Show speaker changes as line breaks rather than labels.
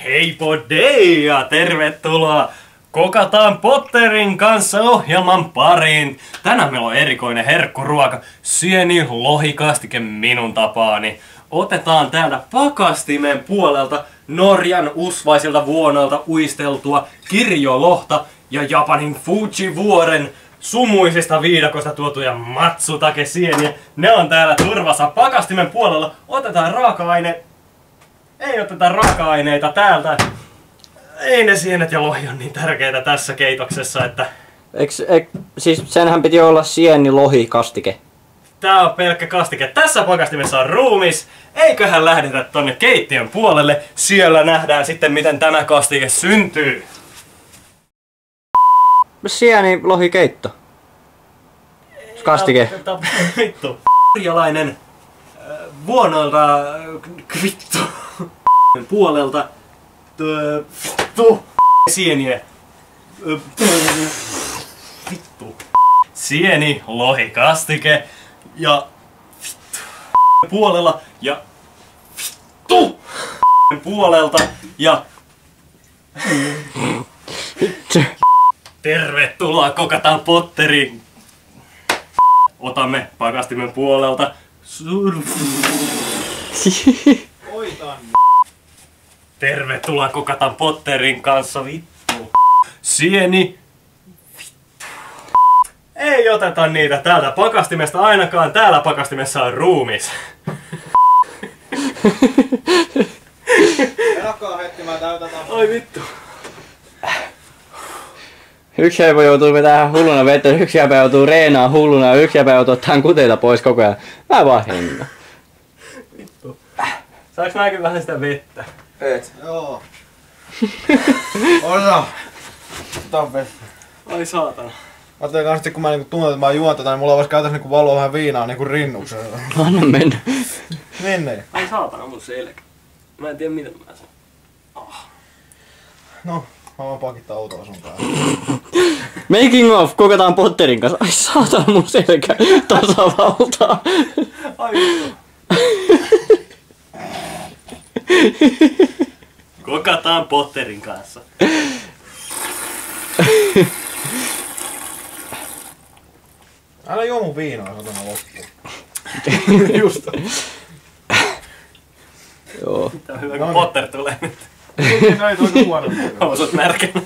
Hei podei ja tervetuloa Kokataan Potterin kanssa ohjelman pariin. Tänään meillä on erikoinen herkkuruoka, sieni lohikastike minun tapaani. Otetaan täältä pakastimen puolelta Norjan usvaisilta vuonolta uisteltua kirjolohta ja Japanin Fujivuoren sumuisista viidakosta tuotuja matsutake-sieniä. Ne on täällä turvassa pakastimen puolella. Otetaan Ei oteta raaka-aineita täältä. Ei ne sienet ja lohi on niin tärkeitä tässä keitoksessa, että...
Siis senhän piti olla sieni lohi kastike.
Tää on pelkkä kastike. Tässä pakastimessa on ruumis. Eiköhän lähdetä tonne keittiön puolelle. Siellä nähdään sitten miten tämä kastike syntyy.
Sieni lohi keitto. Kastike.
Vittu. Norjalainen vuonolta vittu puolelta sieniä vittu sieni lohi kastike ja vittu puolella ja vittu puolelta ja tervetuloa Kokataan Potteriin. Otamme pakastimen puolelta tervetuloa Kokataan Potterin kanssa, vittu. Sieni. Vittu. Ei oteta niitä täältä pakastimesta ainakaan. Täällä pakastimessa on ruumis.
Pelkkaa hetki, mä täytän.
Oi vittu.
Yksi jäbä joutuu vetämään hulluna vettä, yksi jäbä joutuu reenaan hulluna ja yksi jäbä joutuu ottamaan kuteita pois koko ajan. Mä vaan hengaan.
Vittu. Saaks mäkin vähän sitä vettä?
Et. Joo. Osa. Ota vettä.
Ai saatana.
Ajattelin kans, että kun mä niinku tunnen, että mä juon tätä, niin mulla vois käytännössä niinku valoa vähän viinaa niinku rinnuksella.
Anna mennä.
Niin.
Ai saatana mun selkä. Mä en tiedä miten mä sen. Oh.
No, mä vaan pakittaa autoa sun päälle.
Making of Kokataan Potterin kanssa. Ai saatana mun selkä tasavaltaa.
Ai vittu. Kokataan Potterin kanssa.
Älä juo mun viinaa, jos otan loppuun.
Just.
Joo.
Tää on hyvä kun Potter tulee nyt.
Näin toinen huono.
Housut märkänä.